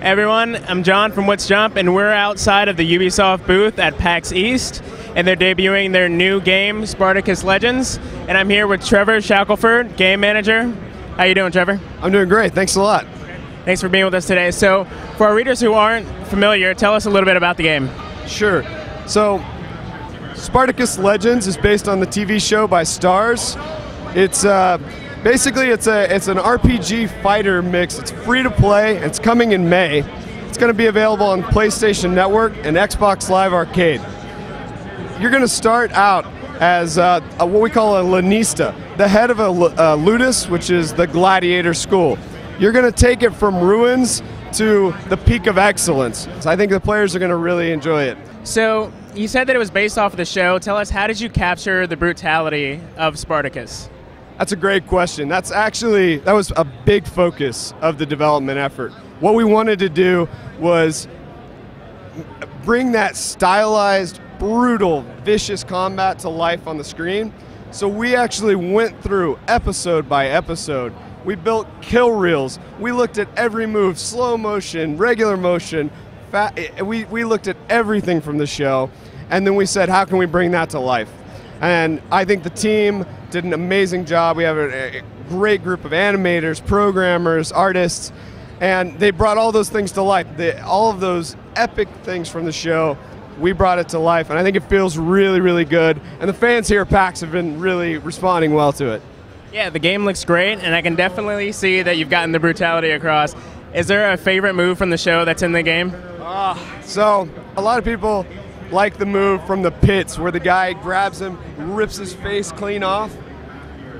Everyone, I'm John from What's Jump, and we're outside of the Ubisoft booth at PAX East, and they're debuting their new game, Spartacus Legends, and I'm here with Trevor Shackelford, Game Manager. How you doing, Trevor? I'm doing great, thanks a lot. Thanks for being with us today. So, for our readers who aren't familiar, tell us a little bit about the game. Sure. So, Spartacus Legends is based on the TV show by Stars. It's basically it's an RPG fighter mix. It's free to play. It's coming in May. It's going to be available on PlayStation Network and Xbox Live Arcade. You're going to start out as what we call a lanista, the head of a ludus, which is the gladiator school. You're going to take it from ruins to the peak of excellence. So I think the players are going to really enjoy it. So, you said that it was based off of the show. Tell us, how did you capture the brutality of Spartacus? That's a great question. That was a big focus of the development effort. What we wanted to do was bring that stylized, brutal, vicious combat to life on the screen. So we actually went through episode by episode. We built kill reels. We looked at every move, slow motion, regular motion. We looked at everything from the show, and then we said, how can we bring that to life? And I think the team did an amazing job. We have a great group of animators, programmers, artists, and they brought all those things to life. All of those epic things from the show, we brought it to life, and I think it feels really, really good. And the fans here at PAX have been really responding well to it. Yeah, the game looks great, and I can definitely see that you've gotten the brutality across. Is there a favorite move from the show that's in the game? So a lot of people like the move from the pits where the guy grabs him, rips his face clean off,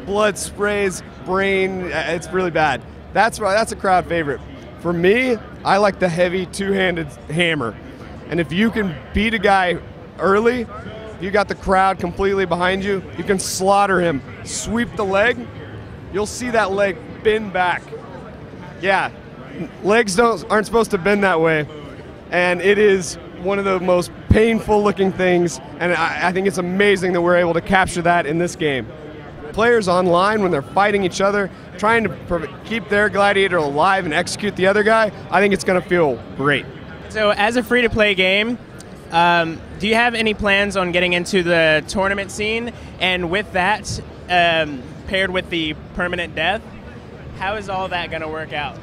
blood sprays, brain, it's really bad. That's a crowd favorite. For me, I like the heavy two-handed hammer. And if you can beat a guy early, you got the crowd completely behind you, you can slaughter him, sweep the leg, you'll see that leg bend back. Yeah, legs aren't supposed to bend that way. And it is one of the most painful looking things, and I think it's amazing that we're able to capture that in this game. Players online, when they're fighting each other, trying to keep their gladiator alive and execute the other guy, I think it's going to feel great. So as a free-to-play game, do you have any plans on getting into the tournament scene? And with that, paired with the permanent death, how is all that going to work out?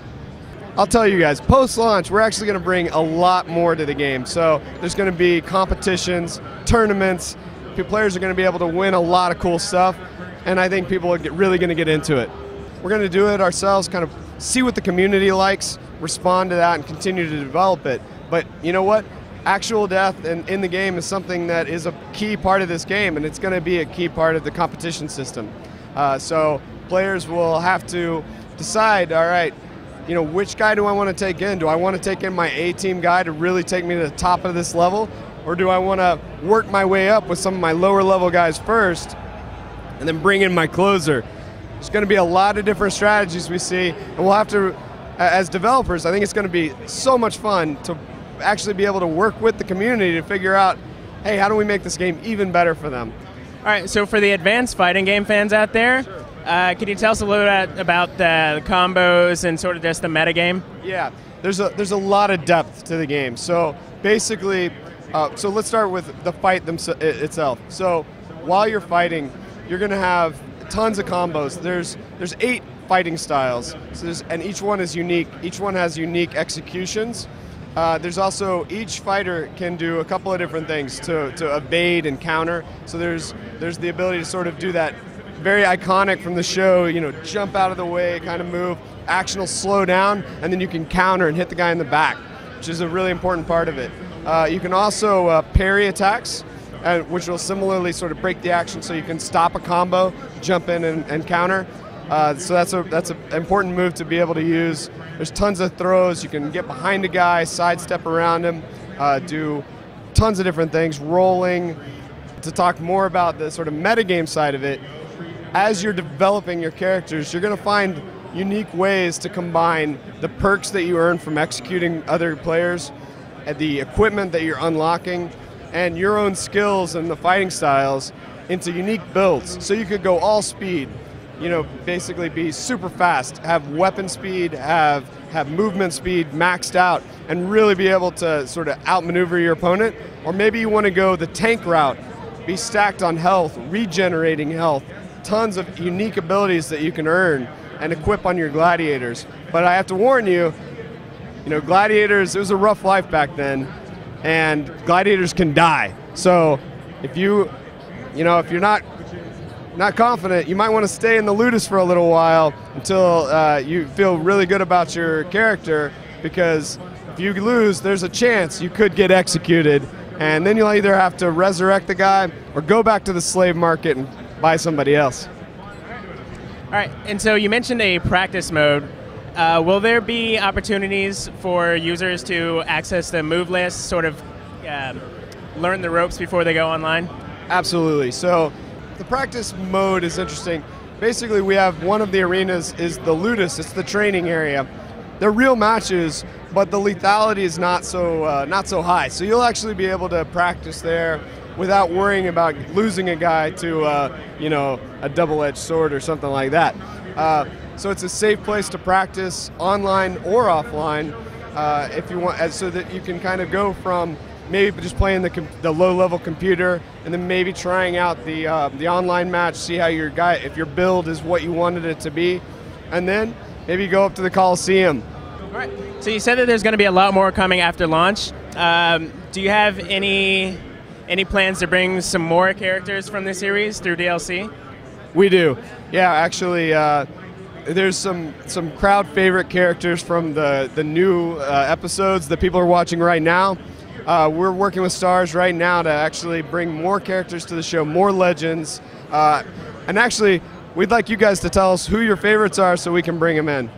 I'll tell you guys, post-launch, we're actually going to bring a lot more to the game. So there's going to be competitions, tournaments, players are going to be able to win a lot of cool stuff, and I think people are really going to get into it. We're going to do it ourselves, kind of see what the community likes, respond to that, and continue to develop it. But you know what? Actual death in the game is something that is a key part of this game, and it's going to be a key part of the competition system. So players will have to decide, all right, you know, which guy do I want to take in? Do I want to take in my A-team guy to really take me to the top of this level? Or do I want to work my way up with some of my lower level guys first and then bring in my closer? There's going to be a lot of different strategies we see, and we'll have to, as developers, I think it's going to be so much fun to actually be able to work with the community to figure out, hey, how do we make this game even better for them? All right, so for the advanced fighting game fans out there, sure. Can you tell us a little bit about the combos and sort of just the metagame? Yeah, there's a lot of depth to the game. So basically, so let's start with the fight itself. So while you're fighting, you're going to have tons of combos. There's 8 fighting styles, and each one is unique. Each one has unique executions. There's also, each fighter can do a couple of different things to evade and counter. So there's the ability to sort of do that very iconic from the show, you know, jump out of the way kind of move. Action will slow down, and then you can counter and hit the guy in the back, which is a really important part of it. You can also parry attacks, which will similarly sort of break the action, so you can stop a combo, jump in and counter. So that's an important move to be able to use. There's tons of throws. You can get behind a guy, sidestep around him, do tons of different things, rolling. To talk more about the sort of metagame side of it, as you're developing your characters, you're going to find unique ways to combine the perks that you earn from executing other players, and the equipment that you're unlocking, and your own skills and the fighting styles into unique builds. So you could go all speed, basically be super fast, have weapon speed, have movement speed maxed out, and really be able to sort of outmaneuver your opponent. Or maybe you want to go the tank route, be stacked on health, regenerating health, tons of unique abilities that you can earn and equip on your gladiators. But I have to warn you, gladiators, it was a rough life back then, and gladiators can die. So if you're not confident, you might want to stay in the Ludus for a little while until you feel really good about your character, because if you lose, there's a chance you could get executed, and then you'll either have to resurrect the guy or go back to the slave market and buy somebody else. All right, and so you mentioned a practice mode. Will there be opportunities for users to access the move list, sort of learn the ropes before they go online? Absolutely. So the practice mode is interesting. Basically, we have one of the arenas is the Ludus. It's the training area. They're real matches, but the lethality is not so high. So you'll actually be able to practice there without worrying about losing a guy to a double-edged sword or something like that. So it's a safe place to practice online or offline if you want, so that you can kind of go from maybe just playing the low-level computer and then maybe trying out the online match, see how your guy, if your build is what you wanted it to be, and then maybe go up to the Coliseum. All right. So you said that there's going to be a lot more coming after launch. Do you have any plans to bring some more characters from the series through DLC? We do. Yeah, actually, there's some crowd favorite characters from the new episodes that people are watching right now. We're working with Stars right now to actually bring more characters to the show, more legends, and actually, we'd like you guys to tell us who your favorites are so we can bring them in.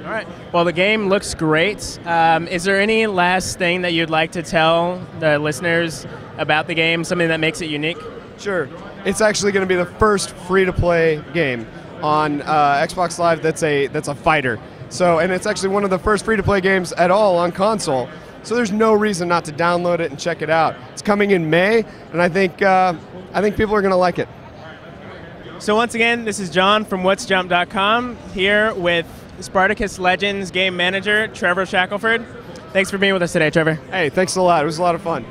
All right. Well, the game looks great. Is there any last thing that you'd like to tell the listeners about the game, something that makes it unique? Sure. It's actually going to be the first free-to-play game on Xbox Live that's a fighter. So, and it's actually one of the first free-to-play games at all on console. So there's no reason not to download it and check it out. It's coming in May, and I think people are going to like it. So once again, this is John from whatsjump.com here with Spartacus Legends Game Manager Trevor Shackelford. Thanks for being with us today, Trevor. Hey, thanks a lot. It was a lot of fun.